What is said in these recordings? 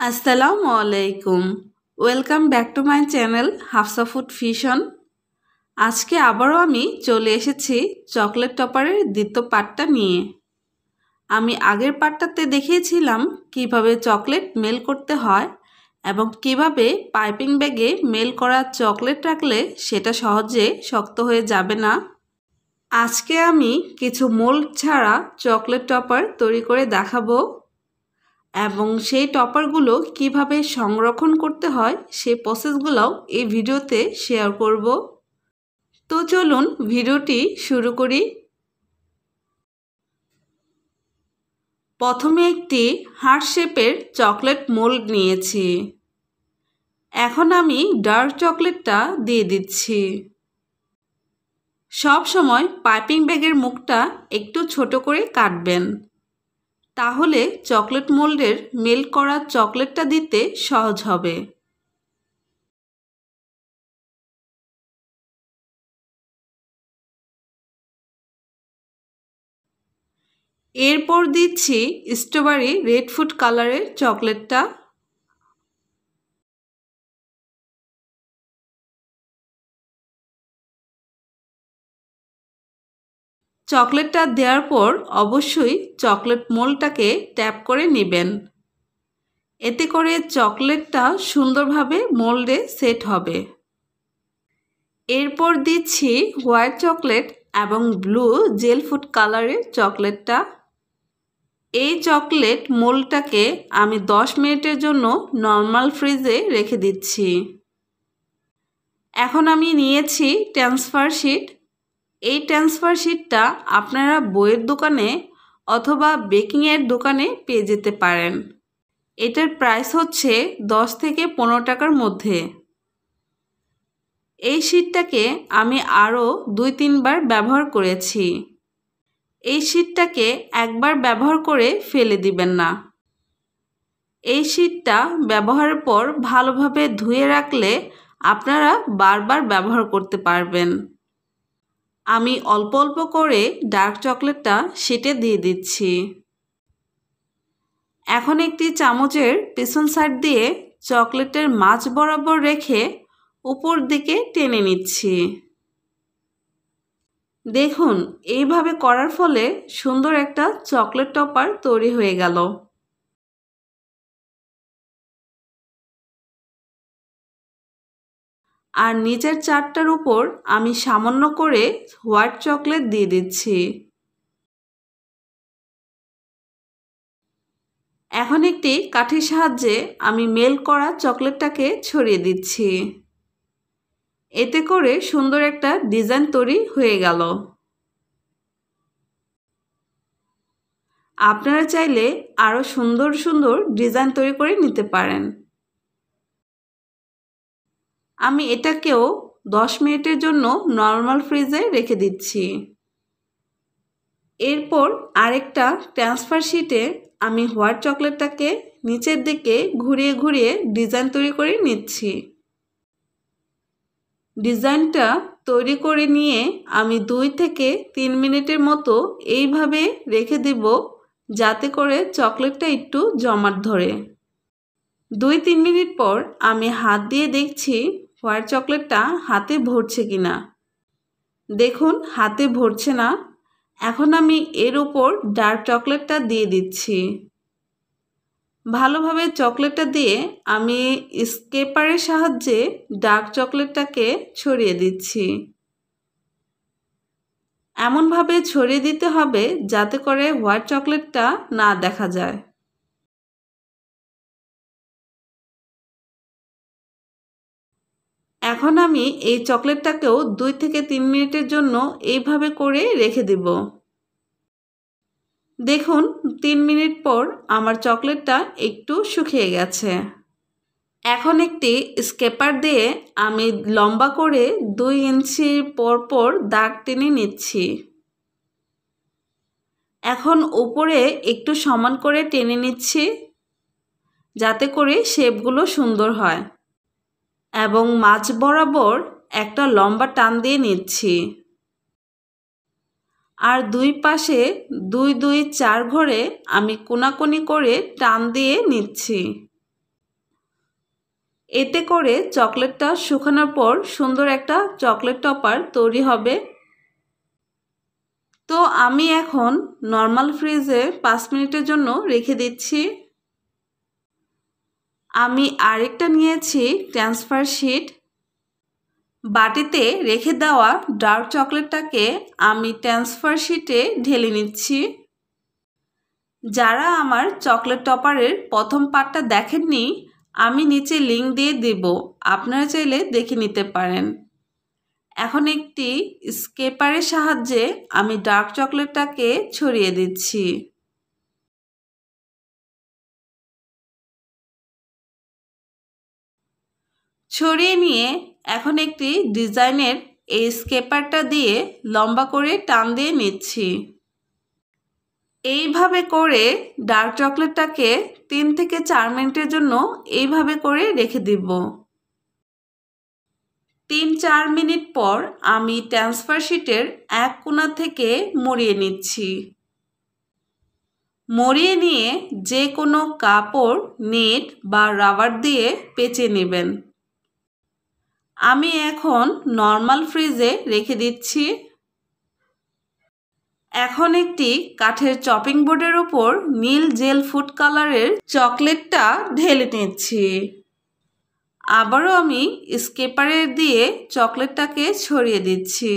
আসসালামু আলাইকুম। Welcome back to my channel Hafsa food fusion. আজকে আবারও আমি চলে এসেছি চকলেট টপারের দ্বিতীয় পার্টটা নিয়ে। আমি আগের পার্টটাতে দেখিয়েছিলাম কিভাবে চকলেট মেল করতে হয় এবং কিভাবে পাইপিং ব্যাগে মেল করা চকলেট রাখলে সেটা সহজে শক্ত হয়ে যাবে না। আজকে আমি কিছু মোল্ড ছাড়া চকলেট টপার তৈরি করে দেখাবো এবং সেই টপারগুলো কিভাবে সংরক্ষণ করতে হয় সেই প্রসেসগুলোও এই ভিডিওতে শেয়ার করব। তো চলুন ভিডিওটি শুরু করি। প্রথমে একটি হার্ট শেপের চকলেট মোল্ড নিয়েছি। এখন আমি ডার্ক চকলেটটা দিয়ে দিচ্ছি। সব সময় পাইপিং ব্যাগের মুখটা একটু ছোট করে কাটবেন, তাহলে চকলেট মোল্ডের মেল্ট করা চকলেটটা দিতে সহজ হবে। এরপর দিচ্ছি স্ট্রবেরি রেড ফুড কালারের চকলেটটা। চকলেটটা দেওয়ার পর অবশ্যই চকলেট মোল্ডটাকে ট্যাপ করে নেবেন, এতে করে চকলেটটা সুন্দরভাবে মোল্ডে সেট হবে। এরপর দিচ্ছি হোয়াইট চকলেট এবং ব্লু জেল ফুড কালারের চকলেটটা। এই চকলেট মোল্ডটাকে আমি 10 মিনিটের জন্য নর্মাল ফ্রিজে রেখে দিচ্ছি। এখন আমি নিয়েছি ট্রান্সফার শিট। এই ট্রান্সফার শিটটা আপনারা বইয়ের দোকানে অথবা বেকিংয়ের দোকানে পেয়ে যেতে পারেন। এটার প্রাইস হচ্ছে 10 থেকে 15 টাকার মধ্যে। এই শিটটাকে আমি আরও 2-3 বার ব্যবহার করেছি। এই শিটটাকে একবার ব্যবহার করে ফেলে দিবেন না। এই শিটটা ব্যবহারের পর ভালোভাবে ধুয়ে রাখলে আপনারা বারবার ব্যবহার করতে পারবেন। আমি অল্প অল্প করে ডার্ক চকলেটটা শিটে দিয়ে দিচ্ছি। এখন একটি চামচের পেছন সাইড দিয়ে চকলেটের মাঝ বরাবর রেখে উপর দিকে টেনে নিচ্ছি। দেখুন, এইভাবে করার ফলে সুন্দর একটা চকলেট টপার তৈরি হয়ে গেল। আর নিচের চারটার উপর আমি সামান্য করে হোয়াইট চকলেট দিয়ে দিচ্ছি। এখন একটি কাঠির সাহায্যে আমি মেল্ট করা চকলেটটাকে ছড়িয়ে দিচ্ছি। এতে করে সুন্দর একটা ডিজাইন তৈরি হয়ে গেল। আপনারা চাইলে আরও সুন্দর সুন্দর ডিজাইন তৈরি করে নিতে পারেন। আমি এটাকেও 10 মিনিটের জন্য নর্মাল ফ্রিজে রেখে দিচ্ছি। এরপর আরেকটা ট্রান্সফার শিটে আমি হোয়াইট চকলেটটাকে নিচের দিকে ঘুরিয়ে ঘুরিয়ে ডিজাইন তৈরি করে নিচ্ছি। ডিজাইনটা তৈরি করে নিয়ে আমি 2 থেকে 3 মিনিটের মতো এইভাবে রেখে দেব, যাতে করে চকলেটটা একটু জমাট ধরে। 2-3 মিনিট পর আমি হাত দিয়ে দেখছি হোয়াইট চকলেটটা হাতে ভরছে কিনা। দেখুন, হাতে ভরছে না। এখন আমি এর উপর ডার্ক চকলেটটা দিয়ে দিচ্ছি। ভালোভাবে চকলেটটা দিয়ে আমি স্কেপারের সাহায্যে ডার্ক চকলেটটাকে ছড়িয়ে দিচ্ছি। এমনভাবে ছড়িয়ে দিতে হবে যাতে করে হোয়াইট চকলেটটা না দেখা যায়। এখন আমি এই চকলেটটাকেও 2 থেকে 3 মিনিটের জন্য এইভাবে করে রেখে দেব। দেখুন, 3 মিনিট পর আমার চকলেটটা একটু শুকিয়ে গেছে। এখন একটি স্কেপার দিয়ে আমি লম্বা করে 2 ইঞ্চি পর দাগ টেনে নিচ্ছি। এখন উপরে একটু সমান করে টেনে নিচ্ছি, যাতে করে শেপগুলো সুন্দর হয়, এবং মাঝ বরাবর একটা লম্বা টান দিয়ে নিচ্ছি। আর 2 পাশে 2-2-4 ঘরে আমি কোনাকুনি করে টান দিয়ে নিচ্ছি। এতে করে চকলেটটা শুকানোর পর সুন্দর একটা চকলেট টপার তৈরি হবে। তো আমি এখন নর্মাল ফ্রিজে 5 মিনিটের জন্য রেখে দিচ্ছি। আমি আরেকটা নিয়েছি ট্রান্সফার শিট। বাটিতে রেখে দেওয়া ডার্ক চকলেটটাকে আমি ট্রান্সফার শিটে ঢেলে নিচ্ছি। যারা আমার চকলেট টপারের প্রথম পার্টটা দেখেননি, আমি নিচে লিংক দিয়ে দেব, আপনারা চাইলে দেখে নিতে পারেন। এখন একটি স্কেপারের সাহায্যে আমি ডার্ক চকলেটটাকে ছড়িয়ে দিচ্ছি। ছড়িয়ে নিয়ে এখন একটি ডিজাইনের এই স্কেপারটা দিয়ে লম্বা করে টান দিয়ে নিচ্ছি। এইভাবে করে ডার্ক চকলেটটাকে 3 থেকে 4 মিনিটের জন্য এইভাবে করে রেখে দিব। 3-4 মিনিট পর আমি ট্রান্সফার শিটের এক কোণা থেকে মুড়িয়ে নিচ্ছি। মুড়িয়ে নিয়ে যে কোনো কাপড়, নেট বা রাবার দিয়ে পেঁচে নেবেন। আমি এখন নর্মাল ফ্রিজে রেখে দিচ্ছি। এখন একটি কাঠের চপিং বোর্ডের উপর নীল জেল ফুড কালারের চকলেটটা ঢেলে নিচ্ছি। আবারও আমি স্কেপারের দিয়ে চকলেটটাকে ছড়িয়ে দিচ্ছি।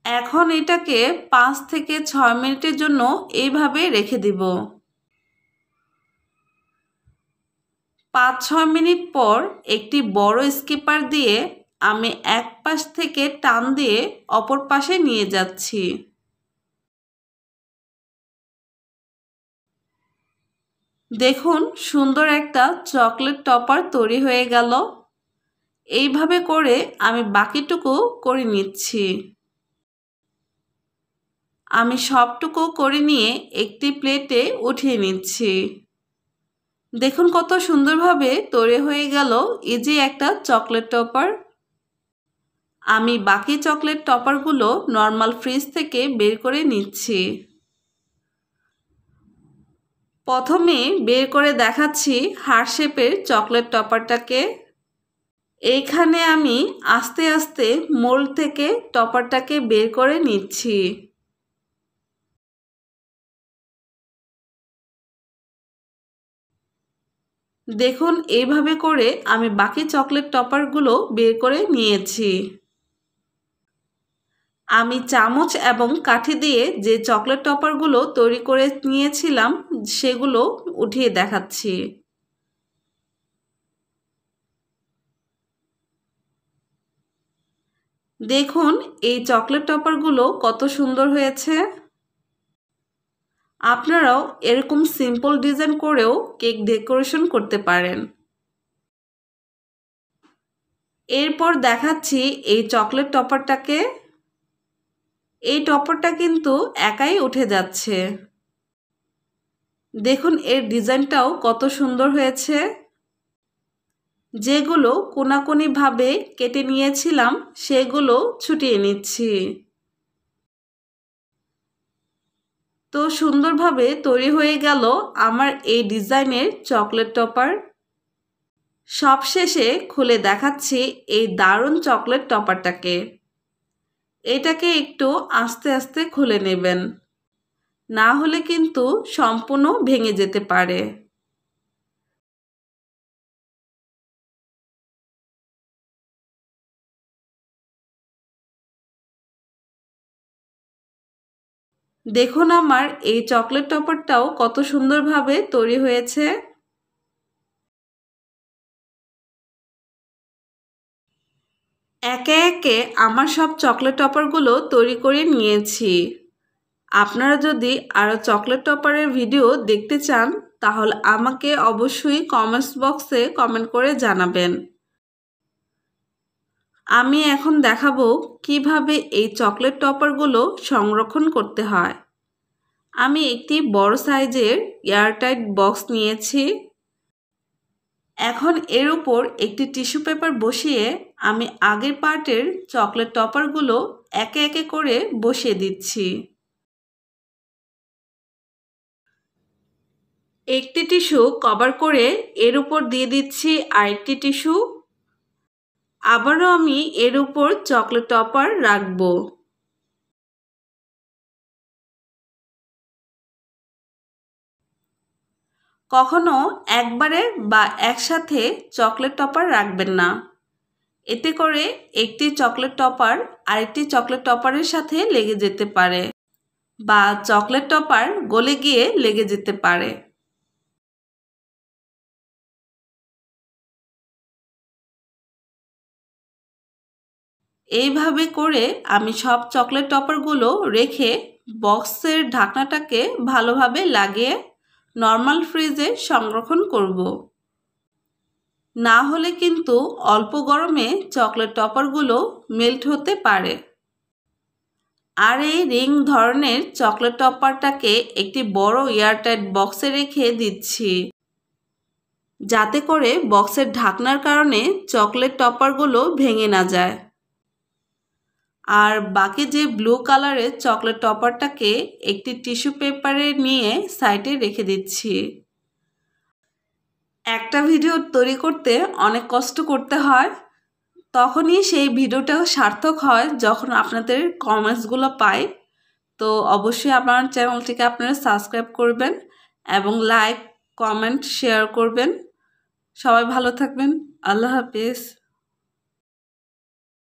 এখন এটাকে 5 থেকে 6 মিনিটের জন্য এইভাবে রেখে দিব। 5-6 মিনিট পর একটি বড় স্কেপার দিয়ে আমি এক পাশ থেকে টান দিয়ে অপর পাশে নিয়ে যাচ্ছি। দেখুন সুন্দর একটা চকলেট টপার তৈরি হয়ে গেল। এইভাবে করে আমি বাকিটুকু করে নিচ্ছি। আমি সবটুকু করে নিয়ে একটি প্লেটে উঠিয়ে নিচ্ছি। দেখুন কত সুন্দরভাবে তৈরি হয়ে গেল ইজি একটা চকলেট টপার। আমি বাকি চকলেট টপারগুলো নর্মাল ফ্রিজ থেকে বের করে নিচ্ছি। প্রথমে বের করে দেখাচ্ছি হার্ট শেপের চকলেট টপারটাকে। এইখানে আমি আস্তে আস্তে মোল্ড থেকে টপারটাকে বের করে নিচ্ছি। দেখুন এইভাবে করে আমি বাকি চকলেট টপারগুলো বের করে নিয়েছি। আমি চামচ এবং কাঠি দিয়ে যে চকলেট টপারগুলো তৈরি করে নিয়েছিলাম সেগুলো উঠিয়ে দেখাচ্ছি। দেখুন এই চকলেট টপারগুলো কত সুন্দর হয়েছে। আপনারাও এরকম সিম্পল ডিজাইন করেও কেক ডেকোরেশন করতে পারেন। এরপর দেখাচ্ছি এই চকলেট টপারটাকে। এই টপারটা কিন্তু একাই উঠে যাচ্ছে। দেখুন এর ডিজাইনটাও কত সুন্দর হয়েছে। যেগুলো কোনাকুনিভাবে কেটে নিয়েছিলাম সেগুলো ছুটিয়ে নিচ্ছি। তো সুন্দরভাবে তৈরি হয়ে গেল আমার এই ডিজাইনের চকলেট টপার। সবশেষে খুলে দেখাচ্ছি এই দারুণ চকলেট টপারটাকে। এটাকে একটু আস্তে আস্তে খুলে নেবেন, না হলে কিন্তু সম্পূর্ণ ভেঙে যেতে পারে। দেখুন আমার এই চকলেট টপারটাও কত সুন্দরভাবে তৈরি হয়েছে। একে একে আমার সব চকলেট টপারগুলো তৈরি করে নিয়েছি। আপনারা যদি আরও চকলেট টপারের ভিডিও দেখতে চান তাহলে আমাকে অবশ্যই কমেন্টস বক্সে কমেন্ট করে জানাবেন। আমি এখন দেখাবো কিভাবে এই চকলেট টপারগুলো সংরক্ষণ করতে হয়। আমি একটি বড় সাইজের এয়ারটাইট বক্স নিয়েছি। এখন এর উপর একটি টিস্যু পেপার বসিয়ে আমি আগের পার্টের চকলেট টপারগুলো একে একে করে বসিয়ে দিচ্ছি। একটি টিস্যু কভার করে এর উপর দিয়ে দিচ্ছি আরেকটি টিস্যু। আবারও আমি এর উপর চকলেট টপার রাখবো। কখনো একবারে বা একসাথে চকলেট টপার রাখবেন না। এতে করে একটি চকলেট টপার আরেকটি চকলেট টপারের সাথে লেগে যেতে পারে বা চকলেট টপার গলে গিয়ে লেগে যেতে পারে। এইভাবে করে আমি সব চকলেট টপারগুলো রেখে বক্সের ঢাকনাটাকে ভালোভাবে লাগিয়ে নর্মাল ফ্রিজে সংরক্ষণ করব। না হলে কিন্তু অল্প গরমে চকলেট টপারগুলো মেল্ট হতে পারে। আর এই রিং ধরনের চকলেট টপারটাকে একটি বড় এয়ারটাইট বক্সে রেখে দিচ্ছি, যাতে করে বক্সের ঢাকনার কারণে চকলেট টপারগুলো ভেঙে না যায়। আর বাকি যে ব্লু কালারের চকলেট টপারটাকে একটি টিস্যু পেপারে নিয়ে সাইডে রেখে দিচ্ছি। একটা ভিডিও তৈরি করতে অনেক কষ্ট করতে হয়, তখনই সেই ভিডিওটাও সার্থক হয় যখন আপনাদের কমেন্টসগুলো পাই। তো অবশ্যই আমার চ্যানেলটিকে আপনারা সাবস্ক্রাইব করবেন এবং লাইক, কমেন্ট, শেয়ার করবেন। সবাই ভালো থাকবেন। আল্লাহ হাফেজ।